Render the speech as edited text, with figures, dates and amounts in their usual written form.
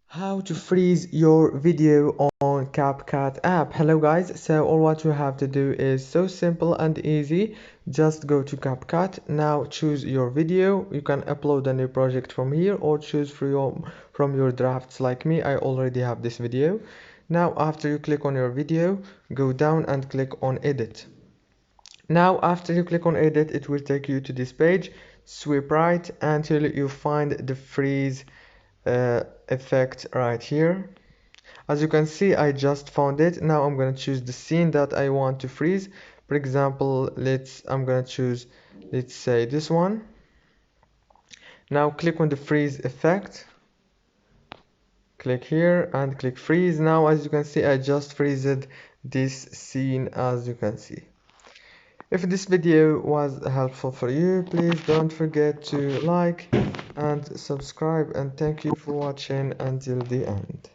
How to freeze your video on CapCut app. Hello guys, so all what you have to do is so simple and easy. Just go to CapCut. Now choose your video. You can upload a new project from here or choose from your drafts. Like me, I already have this video. Now after you click on your video, go down and click on edit. Now after you click on edit, it will take you to this page. Swipe right until you find the freeze effect right here. As you can see, I just found it. Now I'm going to choose the scene that I want to freeze. For example, I'm going to choose, let's say this one. Now click on the freeze effect, click here and click freeze. Now as you can see, I just freezed this scene. As you can see, if this video was helpful for you, please don't forget to like and subscribe, and thank you for watching until the end.